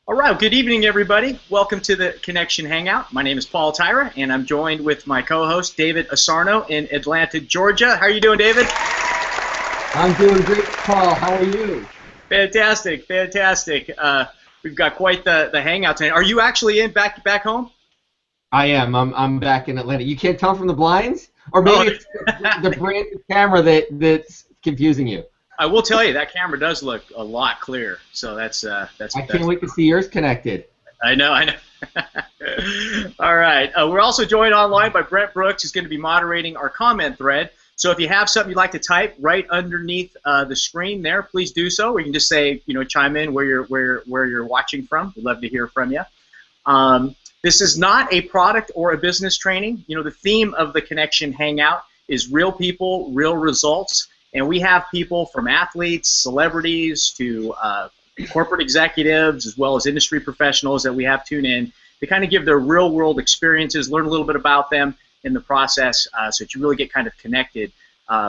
All right, good evening, everybody. Welcome to the Connection Hangout. My name is Paul Tyra, and I'm joined with my co-host, David Asarno in Atlanta, Georgia. How are you doing, David? I'm doing great, Paul. How are you? Fantastic, fantastic. We've got quite the hangout tonight. Are you actually back home? I am. I'm back in Atlanta. You can't tell from the blinds? Or maybe it's the brand new camera that's confusing you. I will tell you, that camera does look a lot clearer. So that's I can't wait to see yours connected. I know. All right. We're also joined online by Brent Brooks, who's going to be moderating our comment thread. So if you have something you'd like to type right underneath the screen there, please do so. Or you can just say, chime in where you're watching from. We'd love to hear from you. This is not a product or a business training. The theme of the Connection Hangout is real people, real results. And we have people from athletes, celebrities, to corporate executives, as well as industry professionals that we have tune in to kind of give their real-world experiences, learn a little bit about them in the process, so that you really get kind of connected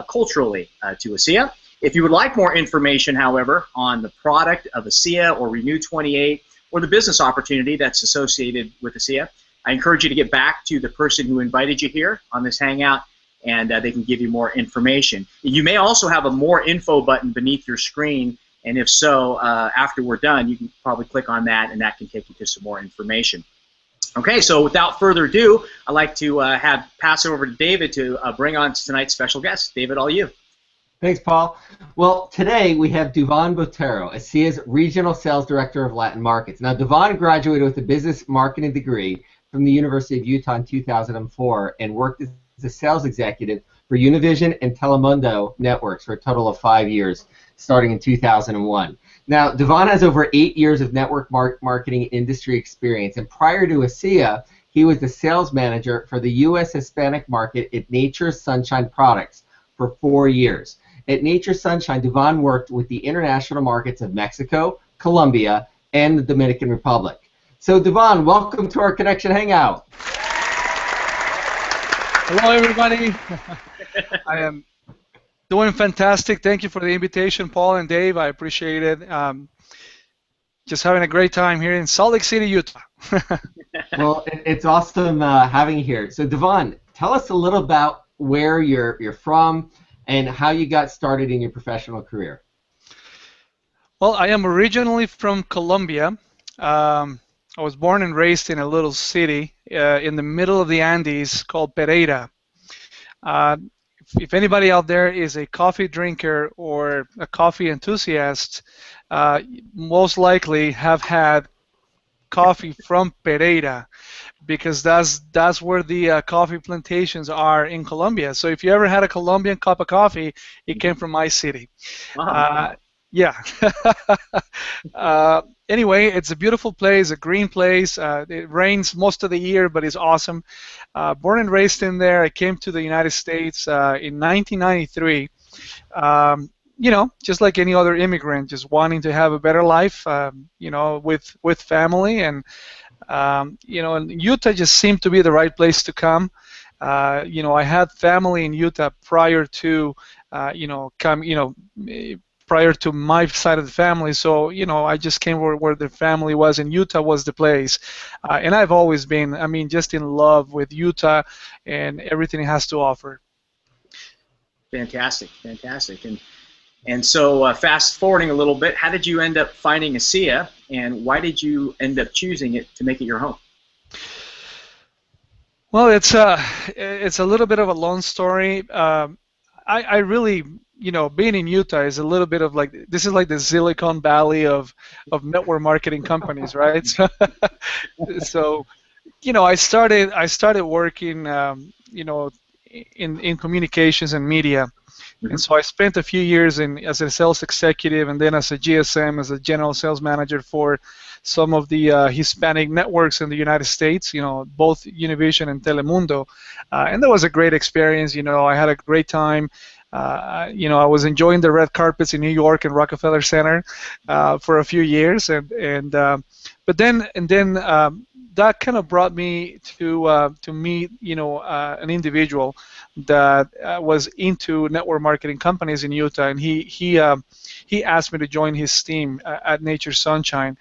culturally to ASEA. If you would like more information, however, on the product of ASEA or Renew 28 or the business opportunity that's associated with ASEA, I encourage you to get back to the person who invited you here on this Hangout, and they can give you more information. You may also have a more info button beneath your screen, and if so, after we're done, you can probably click on that, and that can take you to some more information. Okay, so without further ado, I'd like to pass it over to David to bring on tonight's special guest. David, all you. Thanks, Paul. Well, today we have DUVAN Botero, ASEA's Regional Sales Director of Latin Markets. Now, DUVAN graduated with a business marketing degree from the University of Utah in 2004 and worked as a sales executive for Univision and Telemundo networks for a total of 5 years, starting in 2001. Now, DUVAN has over 8 years of network marketing industry experience, and prior to ASEA, he was the sales manager for the U.S. Hispanic market at Nature Sunshine Products for 4 years. At Nature Sunshine, DUVAN worked with the international markets of Mexico, Colombia, and the Dominican Republic. So, DUVAN, welcome to our Connection Hangout. Hello, everybody. I am doing fantastic. Thank you for the invitation, Paul and Dave. I appreciate it. Just having a great time here in Salt Lake City, Utah. Well, it's awesome having you here. So, DUVAN, tell us a little about where you're from and how you got started in your professional career. Well, I am originally from Colombia. I was born and raised in a little city in the middle of the Andes called Pereira. If anybody out there is a coffee drinker or a coffee enthusiast, most likely have had coffee from Pereira, because that's where the coffee plantations are in Colombia. So if you ever had a Colombian cup of coffee, it came from my city. Wow. Yeah. Anyway, it's a beautiful place, a green place. It rains most of the year, but it's awesome. Born and raised in there. I came to the United States in 1993. Just like any other immigrant, just wanting to have a better life, with family, and and Utah just seemed to be the right place to come. I had family in Utah prior to, prior to my side of the family, so I just came where the family was, and Utah was the place. And I've always been, just in love with Utah and everything it has to offer. Fantastic, fantastic. And so fast forwarding a little bit, how did you end up finding ASEA, and why did you end up choosing it to make it your home? Well, it's a little bit of a long story. I really, being in Utah is a little bit of this is like the Silicon Valley of network marketing companies, right? So, I started working, in communications and media. And so I spent a few years as a sales executive, and then as a GSM, as a general sales manager for some of the Hispanic networks in the United States, both Univision and Telemundo. And that was a great experience. I had a great time. I was enjoying the red carpets in New York and Rockefeller Center for a few years, but then that kind of brought me to meet an individual that was into network marketing companies in Utah, and he asked me to join his team at Nature Sunshine.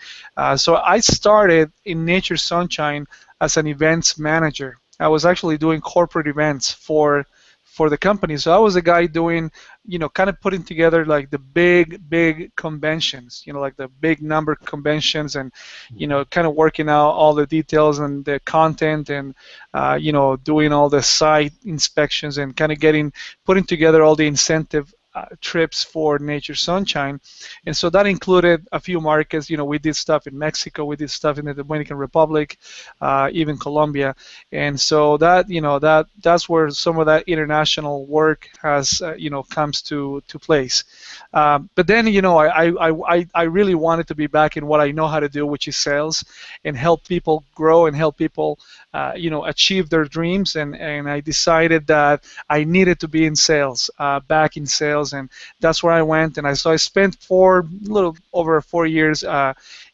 So I started in Nature Sunshine as an events manager. I was actually doing corporate events for the company. So I was a guy doing, kind of putting together like the big conventions, like the big number conventions, and, kind of working out all the details and the content, and, doing all the site inspections, and kind of putting together all the incentive trips for Nature Sunshine. And so that included a few markets. We did stuff in Mexico, we did stuff in the Dominican Republic, even Colombia. And so that's where some of that international work has comes to place. But then I really wanted to be back in what I know how to do, which is sales, and help people grow and help people achieve their dreams. And I decided that I needed to be in sales, back in sales, and that's where I went. And I spent a little over 4 years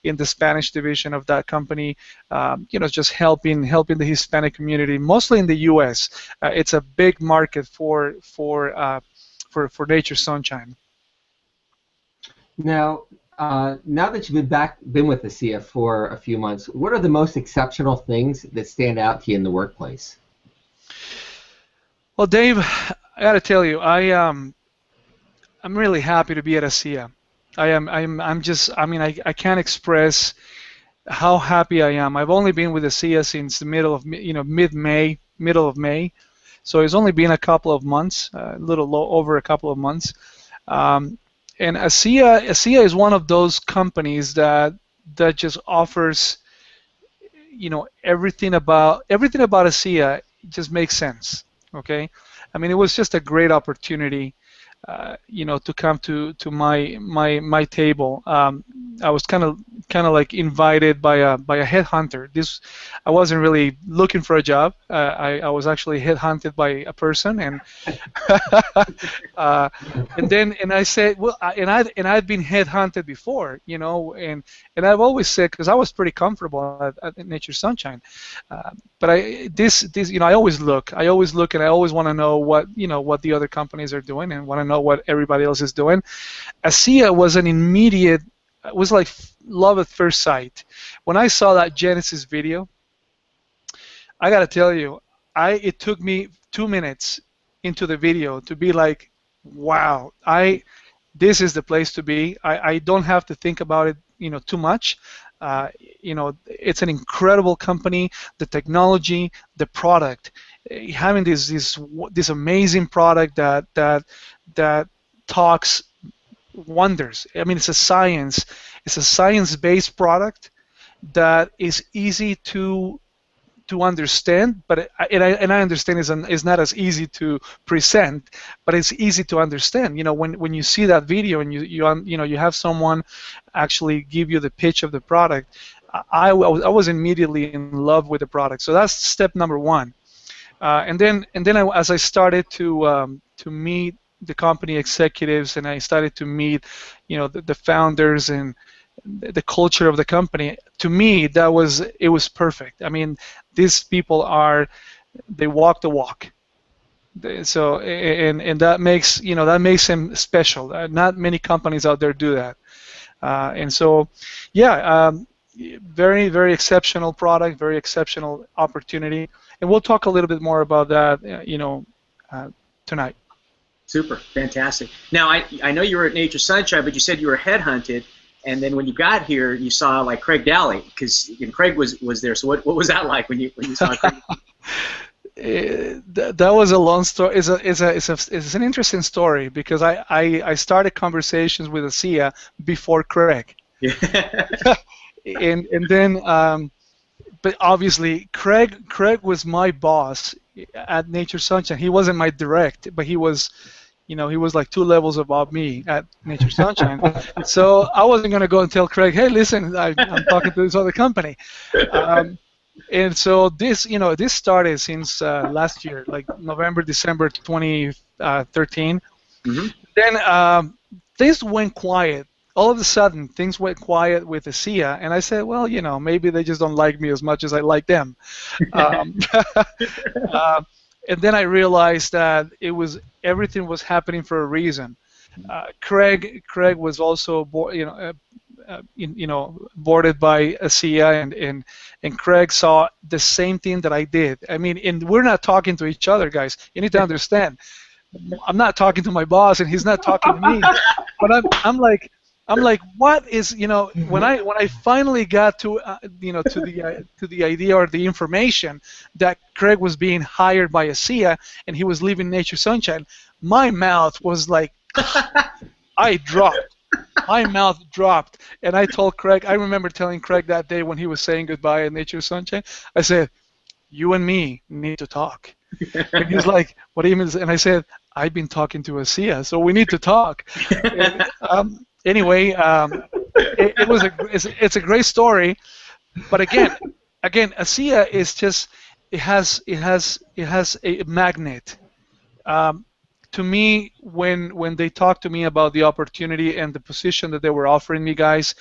in the Spanish division of that company, just helping the Hispanic community, mostly in the U.S. It's a big market for Nature Sunshine. Now, now that you've been with ASEA for a few months, what are the most exceptional things that stand out to you in the workplace? Well, Dave, I got to tell you, I'm really happy to be at ASEA. I can't express how happy I am. I've only been with ASEA since the middle of May, so it's only been a couple of months, a little over a couple of months. And ASEA is one of those companies that just offers, everything about ASEA just makes sense. Okay, I mean, it was just a great opportunity, to come to my table. I was kind of like invited by a headhunter. I wasn't really looking for a job. I was actually headhunted by a person, and and I said, well, I'd been headhunted before, and I've always said, because I was pretty comfortable at Nature Sunshine, but I always look, and I always want to know what the other companies are doing, and want to know what everybody else is doing. ASEA was an immediate. It was like love at first sight. When I saw that Genesis video, I gotta tell you, it took me 2 minutes into the video to be like, wow, this is the place to be. I don't have to think about it, too much. It's an incredible company. The technology, the product, having this amazing product that talks wonders. I mean, it's a science-based product that is easy to understand, but I understand is not as easy to present, but it's easy to understand. When you see that video and you have someone actually give you the pitch of the product, I was immediately in love with the product. So that's step number one. And then as I started to meet the company executives, and I started to meet, the founders and the culture of the company. To me, it was perfect. I mean, these people they walk the walk. So and that makes them special. Not many companies out there do that. And so, yeah, very, very exceptional product, very exceptional opportunity, and we'll talk a little bit more about that, tonight. Super, fantastic. Now, I know you were at Nature Sunshine, but you said you were headhunted, and then when you got here, you saw like Craig Daly, because Craig was there. So what was that like when you saw Craig? That was a long story. It's an interesting story, because I started conversations with ASEA before Craig. Yeah. and then, but obviously Craig was my boss at Nature Sunshine. He wasn't my direct, but he was like 2 levels above me at Nature Sunshine. So I wasn't going to go and tell Craig, hey, listen, I'm talking to this other company. And so this started since last year, like November, December 2013. Mm-hmm. Then things went quiet all of a sudden things went quiet with ASEA, and I said, well, maybe they just don't like me as much as I like them. Um, and then I realized that everything was happening for a reason. Craig was also boarded by ASEA, and Craig saw the same thing that I did. I mean, and we're not talking to each other, guys. You need to understand. I'm not talking to my boss, and he's not talking to me. But I'm like, what is, when I finally got to to the idea or the information that Craig was being hired by ASEA and he was leaving Nature Sunshine, my mouth was like, I dropped. My mouth dropped, and I told Craig. I remember telling Craig that day when he was saying goodbye at Nature Sunshine. I said, "You and me need to talk." And he's like, "What do you mean?" And I said, "I've been talking to ASEA, so we need to talk." And, anyway, it's a great story, but again, ASEA is just it has a magnet. To me, when they talked to me about the opportunity and the position that they were offering me, guys,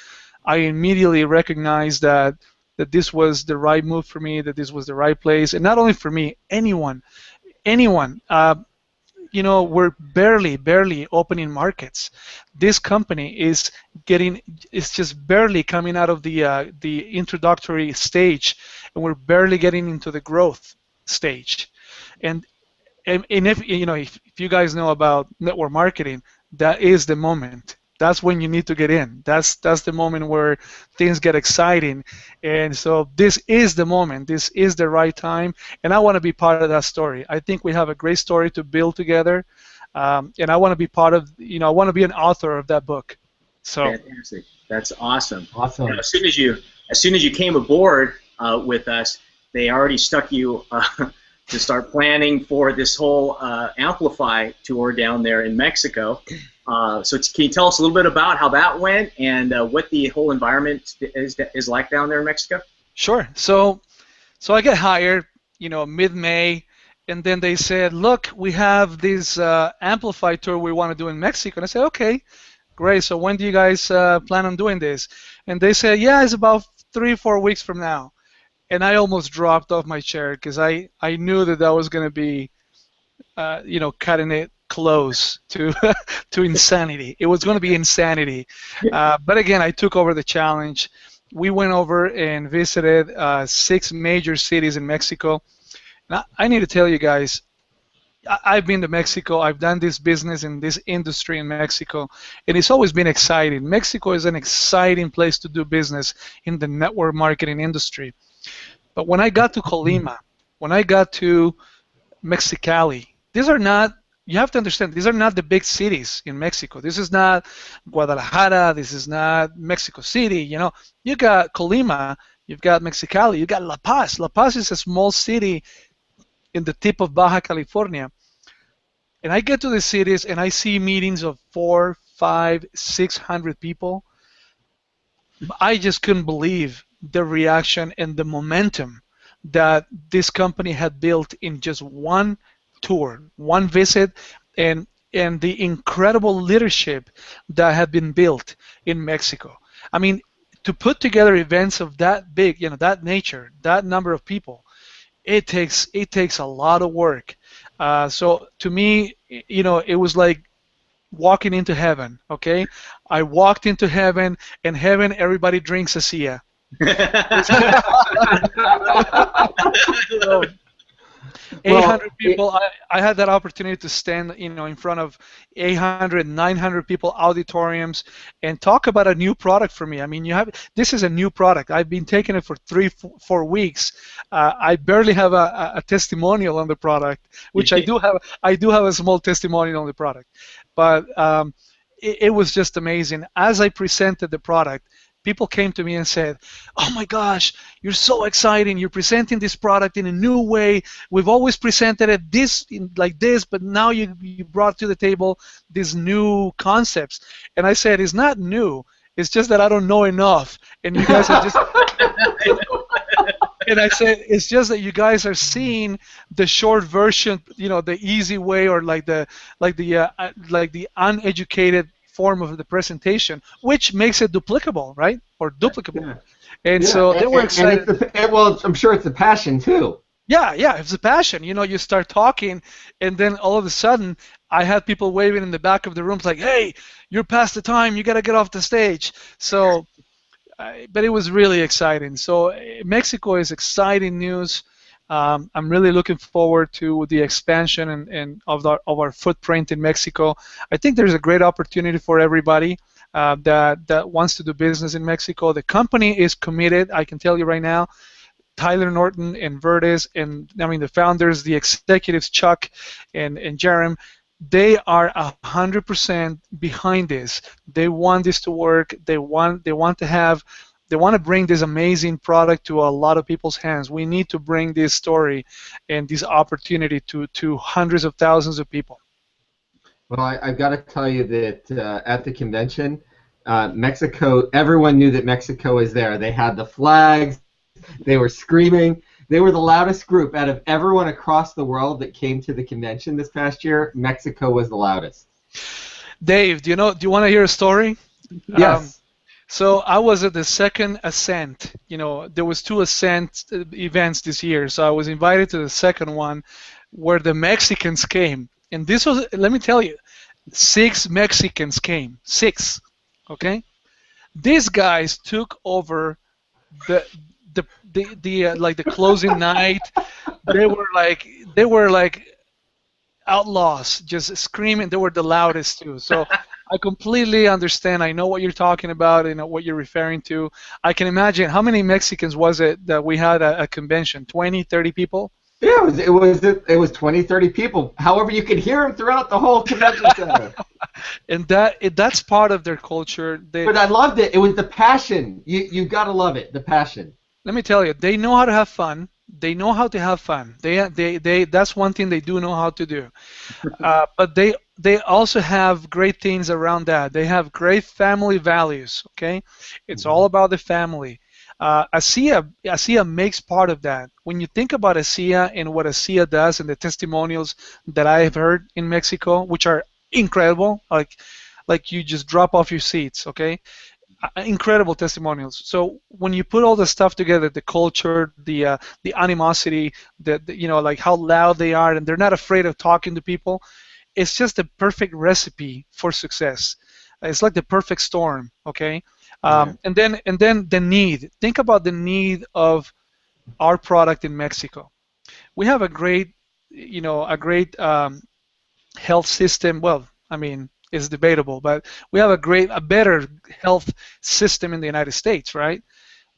I immediately recognized that this was the right move for me, that this was the right place, and not only for me, anyone. We're barely opening markets. This company is just barely coming out of the introductory stage, and we're barely getting into the growth stage. And if you guys know about network marketing, that is the moment. That's when you need to get in. That's the moment where things get exciting. And so this is the moment. This is the right time. And I want to be part of that story. I think we have a great story to build together. And I want to be part of. I want to be an author of that book. So fantastic. That's awesome. Awesome. As soon as you came aboard with us, they already stuck you. To start planning for this whole Amplify tour down there in Mexico. So can you tell us a little bit about how that went and what the whole environment is like down there in Mexico? Sure. So I get hired, mid-May, and then they said, look, we have this Amplify tour we want to do in Mexico. And I said, okay, great. So when do you guys plan on doing this? And they said, yeah, it's about 3-4 weeks from now. And I almost dropped off my chair because I knew that was going to be, cutting it close to to insanity. It was going to be insanity. But again, I took over the challenge. We went over and visited 6 major cities in Mexico. Now, I need to tell you guys, I've been to Mexico. I've done this business in this industry in Mexico, and it's always been exciting. Mexico is an exciting place to do business in the network marketing industry. But when I got to Colima, when I got to Mexicali, these are not, you have to understand, these are not the big cities in Mexico. This is not Guadalajara, this is not Mexico City, You got Colima, you've got Mexicali, you've got La Paz. La Paz is a small city in the tip of Baja California. And I get to the cities and I see meetings of 400, 500, 600 people. I just couldn't believe the reaction and the momentum that this company had built in just one tour, one visit, and the incredible leadership that had been built in Mexico. I mean, to put together events of that big, that nature, that number of people, it takes a lot of work. So to me, it was like walking into heaven. Okay, I walked into heaven, and heaven, everybody drinks ASEA. So, 800 people. I had that opportunity to stand, in front of 800, 900 people, auditoriums, and talk about a new product for me. I mean, this is a new product. I've been taking it for 3-4 weeks. I barely have a testimonial on the product, which I do have. I do have a small testimonial on the product, but it was just amazing. As I presented the product, people came to me and said, oh my gosh, you're so exciting. You're presenting this product in a new way. We've always presented it like this, but now you brought to the table these new concepts. And I said, it's not new. It's just that I don't know enough. And you guys are just... And I said, it's just that you guys are seeing the short version, the easy way, or like the uneducated form of the presentation, which makes it duplicable, right? Or duplicable. Yeah. And Yeah. so they were excited. Well, I'm sure it's a passion too. Yeah, it's a passion. You know, you start talking, and then all of a sudden, I had people waving in the back of the rooms like, "Hey, you're past the time. You got to get off the stage." So, but it was really exciting. So, Mexico is exciting news. I'm really looking forward to the expansion and of our footprint in Mexico. I think there's a great opportunity for everybody that wants to do business in Mexico. The company is committed. I can tell you right now. Tyler Norton and Verdes, and I mean the founders, the executives, Chuck and Jerem, they are 100% behind this. They want this to work. They want to bring this amazing product to a lot of people's hands. We need to bring this story and this opportunity to hundreds of thousands of people. Well, I've got to tell you that at the convention, Mexico, everyone knew that Mexico was there. They had the flags. They were screaming. They were the loudest group out of everyone across the world that came to the convention this past year. Mexico was the loudest. Dave, do you want to hear a story? Yes. So I was at the second Ascent. You know, there was 2 Ascent events this year. So I was invited to the second one where the Mexicans came. And this was, let me tell you, 6 Mexicans came. 6. Okay? These guys took over the like the closing night. They were like outlaws, just screaming. They were the loudest too. So I completely understand. I know what you're talking about and what you're referring to. I can imagine how many Mexicans was it that we had at a convention? 20, 30 people? Yeah, it was 20, 30 people. However, you could hear them throughout the whole convention center. And that's part of their culture. But I loved it. It was the passion. You gotta love it. The passion. Let me tell you, they know how to have fun. They know how to have fun. They that's one thing they do know how to do. But they also have great things around that. They have family values. Okay, it's all about the family. ASEA makes part of that. When you think about ASEA and what ASEA does and the testimonials that I have heard in Mexico, which are incredible, like you just drop off your seats. Okay. Incredible testimonials. So when you put all the stuff together, the culture, the animosity, like how loud they are, and they're not afraid of talking to people, it's just the perfect recipe for success. It's like the perfect storm. Okay, and then the need. Think about the need of our product in Mexico. We have a great health system. Well, I mean, it's debatable, but we have a better health system in the United States, right?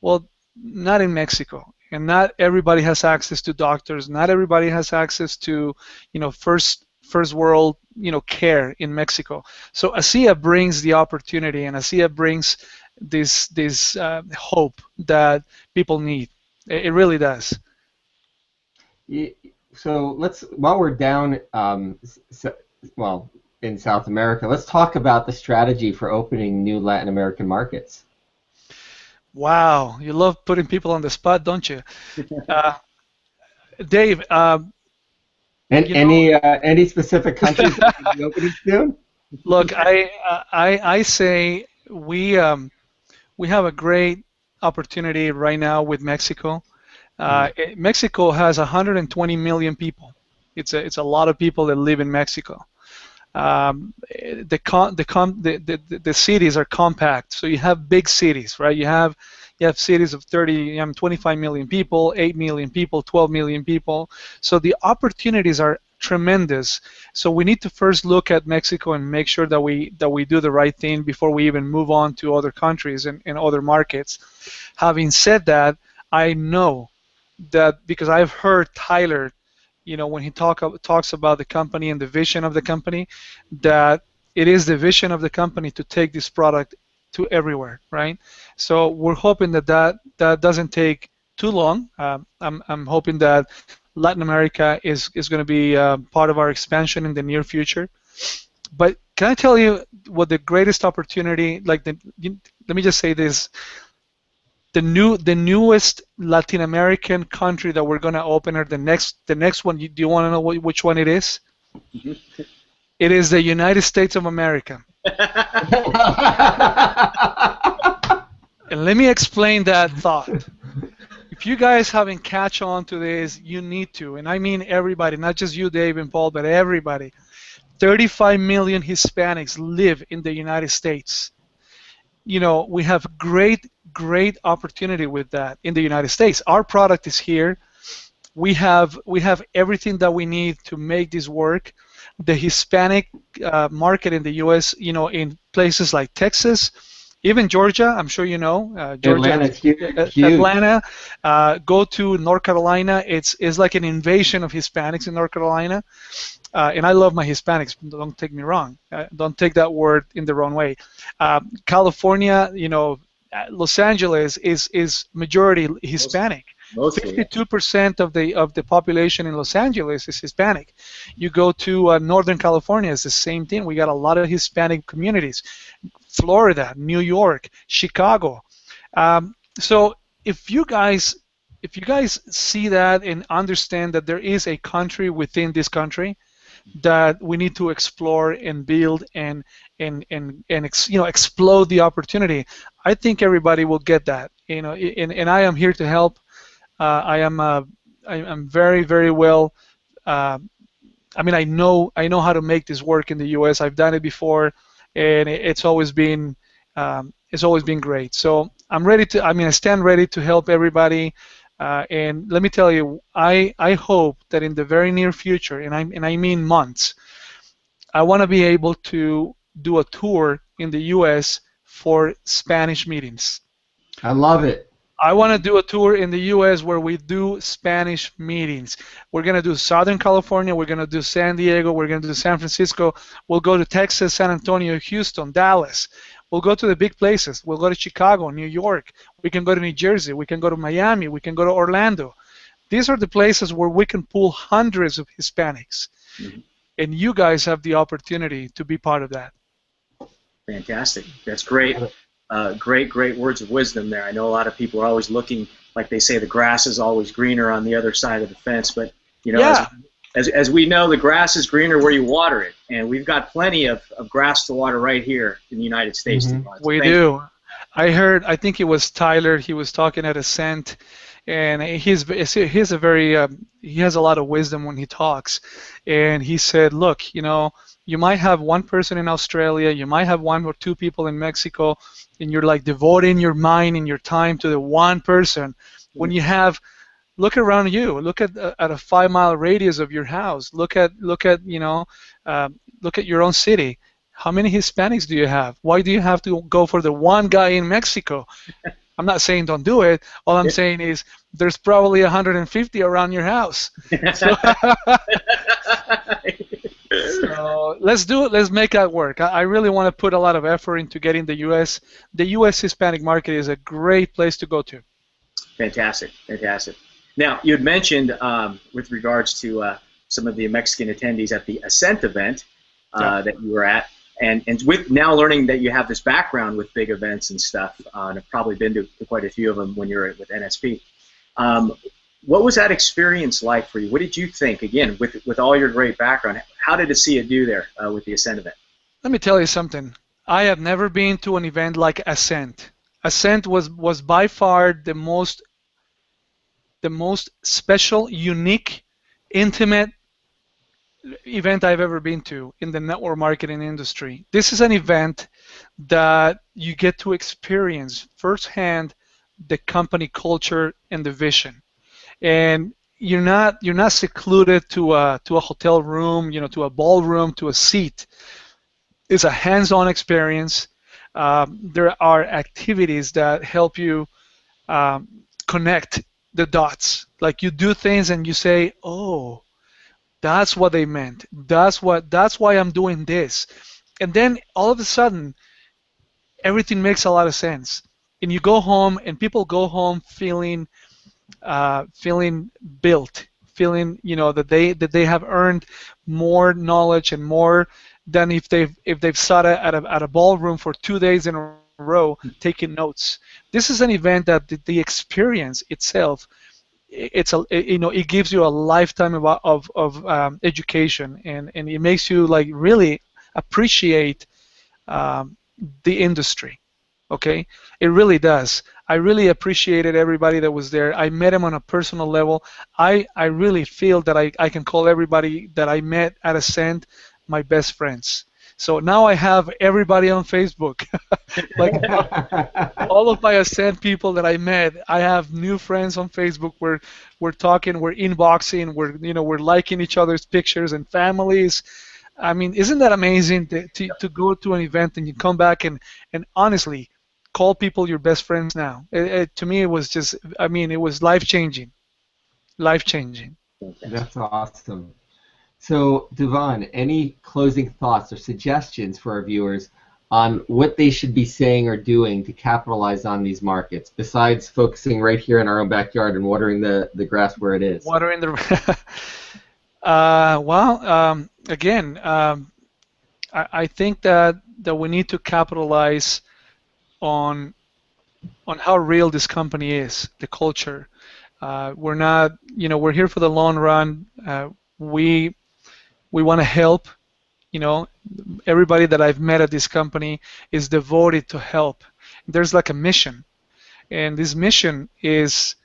Well, not in Mexico, and not everybody has access to doctors. Not everybody has access to, first world, care in Mexico. So ASEA brings the opportunity, and ASEA brings this hope that people need. It really does. So while we're down, in South America, let's talk about the strategy for opening new Latin American markets. Wow, you love putting people on the spot, don't you? Dave, any specific countries that you'll be opening soon? Look, I say we have a great opportunity right now with Mexico. Mexico has 120 million people. It's a lot of people that live in Mexico. The cities are compact, so you have big cities, right? You have cities of 25 million people, 8 million people, 12 million people. So the opportunities are tremendous. So we need to first look at Mexico and make sure that we do the right thing before we even move on to other countries and other markets. Having said that, I know that because I've heard Tyler, when he talks about the company and the vision of the company, that it is the vision of the company to take this product to everywhere, right? So we're hoping that doesn't take too long. I'm hoping that Latin America is going to be part of our expansion in the near future. But can I tell you what the greatest opportunity? Let me just say this. The newest Latin American country that we're going to open, or the next one. Do you want to know which one it is? It is the United States of America. And let me explain that thought. If you guys haven't catch on to this, you need to, and I mean everybody, not just you, Dave and Paul, but everybody. 35 million Hispanics live in the United States. You know, we have great opportunity with that in the United States. Our product is here. We have everything that we need to make this work. The Hispanic market in the U.S., you know, in places like Texas, even Georgia, I'm sure you know. Georgia, Atlanta's huge. Atlanta. Go to North Carolina. It's like an invasion of Hispanics in North Carolina. And I love my Hispanics. Don't take me wrong. Don't take that word in the wrong way. California, you know, Los Angeles is majority Hispanic. Mostly. 52% of the population in Los Angeles is Hispanic. You go to Northern California, it's the same thing. We got a lot of Hispanic communities. Florida, New York, Chicago. So if you guys see that and understand that there is a country within this country that we need to explore and build and explode the opportunity, I think everybody will get that. You know, and I am here to help. I'm very well. I mean, I know how to make this work in the U.S. I've done it before, and it's always been great. So I'm ready to. I mean, I stand ready to help everybody. And let me tell you, I hope that in the very near future, and I mean months, I want to be able to do a tour in the U.S. for Spanish meetings. I love it. I want to do a tour in the U.S. where we do Spanish meetings. We're going to do Southern California. We're going to do San Diego. We're going to do San Francisco. We'll go to Texas, San Antonio, Houston, Dallas. We'll go to the big places. We'll go to Chicago, New York. We can go to New Jersey. We can go to Miami. We can go to Orlando. These are the places where we can pull hundreds of Hispanics. Mm-hmm. And you guys have the opportunity to be part of that. Fantastic. That's great. Great words of wisdom there. I know a lot of people are always looking, like they say, the grass is always greener on the other side of the fence. But, you know, yeah. as we know, the grass is greener where you water it. And we've got plenty of grass to water right here in the United States. Mm-hmm. We do. I think it was Tyler, he was talking at Ascent, and he has a lot of wisdom when he talks. And he said, look, you know, you might have one person in Australia, you might have one or two people in Mexico, and you're like devoting your mind and your time to the one person. When you have, look around you, look at a 5-mile radius of your house, look at you know, look at your own city. How many Hispanics do you have? Why do you have to go for the one guy in Mexico? I'm not saying don't do it. All I'm saying is there's probably 150 around your house. So let's do it. Let's make that work. I really want to put a lot of effort into getting the U.S. The U.S. Hispanic market is a great place to go to. Fantastic. Now, you had mentioned with regards to some of the Mexican attendees at the Ascent event that you were at, and with now learning that you have this background with big events and stuff, and have probably been to quite a few of them when you were with NSP. What was that experience like for you? What did you think, again, with all your great background? How did ASEA do there with the Ascent event? Let me tell you something. I have never been to an event like Ascent. Ascent was by far the most special, unique, intimate event I've ever been to in the network marketing industry. This is an event that you get to experience firsthand the company culture and the vision. And you're not secluded to a hotel room, you know, to a ballroom, to a seat. It's a hands-on experience. There are activities that help you connect the dots. Like you do things and you say, "Oh, that's what they meant. That's why I'm doing this." And then all of a sudden, everything makes a lot of sense. And you go home, and people go home feeling built, feeling, you know, that they have earned more knowledge and more than if they've sat at a ballroom for 2 days in a row taking notes. This is an event that the experience itself, it gives you a lifetime of education, and it makes you like really appreciate um, the industry. Okay, it really does. I really appreciated everybody that was there. I met him on a personal level. I really feel that I can call everybody that I met at Ascend my best friends. So now I have everybody on Facebook. Like all of my Ascend people that I met, I have new friends on Facebook. We're talking, we're inboxing, we're liking each other's pictures and families. I mean, isn't that amazing to go to an event and you come back and honestly call people your best friends now? To me, it was just, I mean, it was life changing, life changing. That's awesome. So, Duvan, any closing thoughts or suggestions for our viewers on what they should be saying or doing to capitalize on these markets, besides focusing right here in our own backyard and watering the grass where it is? Watering the again, I think that we need to capitalize on how real this company is, the culture. We're not, we're here for the long run. We want to help. Everybody that I've met at this company is devoted to help. There's like a mission, and this mission is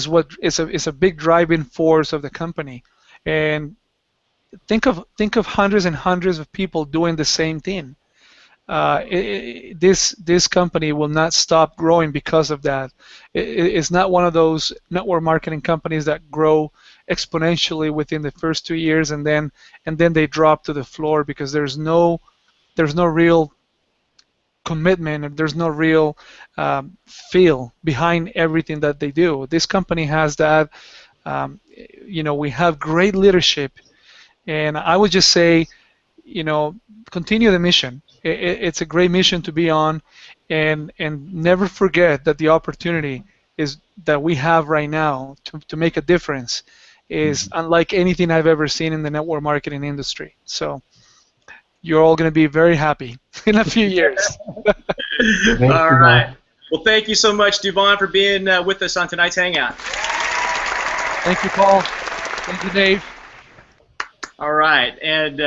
what is a big driving force of the company. And think of hundreds and hundreds of people doing the same thing. This company will not stop growing because of that. It's not one of those network marketing companies that grow exponentially within the first 2 years and then they drop to the floor because there's no real commitment and there's no real feel behind everything that they do. This company has that. We have great leadership, and I would just say, continue the mission. It's a great mission to be on, and never forget that the opportunity is that we have right now to make a difference is unlike anything I've ever seen in the network marketing industry. So you're all going to be very happy in a few years. All right. Well, thank you so much, Duvan, for being with us on tonight's Hangout. Thank you, Paul. Thank you, Dave. All right, and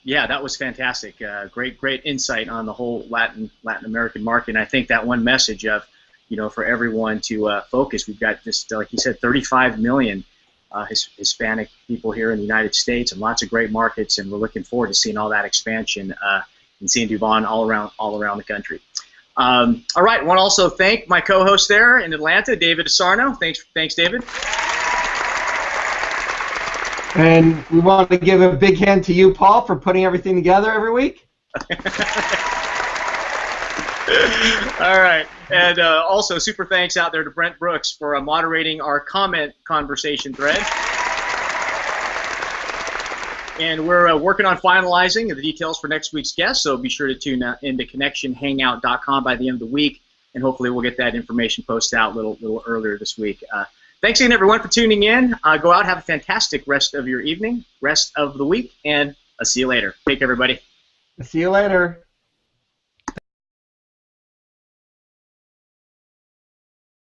yeah, that was fantastic. Great insight on the whole Latin American market. And I think that one message of, for everyone to focus. We've got just, like you said, 35 million Hispanic people here in the United States, and lots of great markets. And we're looking forward to seeing all that expansion and seeing Duvan all around the country. All right, I want to also thank my co-host there in Atlanta, David Asarno. Thanks, David. And we want to give a big hand to you, Paul, for putting everything together every week. All right. And also super thanks out there to Brent Brooks for moderating our comment conversation thread. And we're working on finalizing the details for next week's guest, so be sure to tune into connectionhangout.com by the end of the week, and hopefully we'll get that information posted out a little earlier this week. Thanks again, everyone, for tuning in. Go out, have a fantastic rest of your evening, rest of the week, and I'll see you later. Take care, everybody. See you later.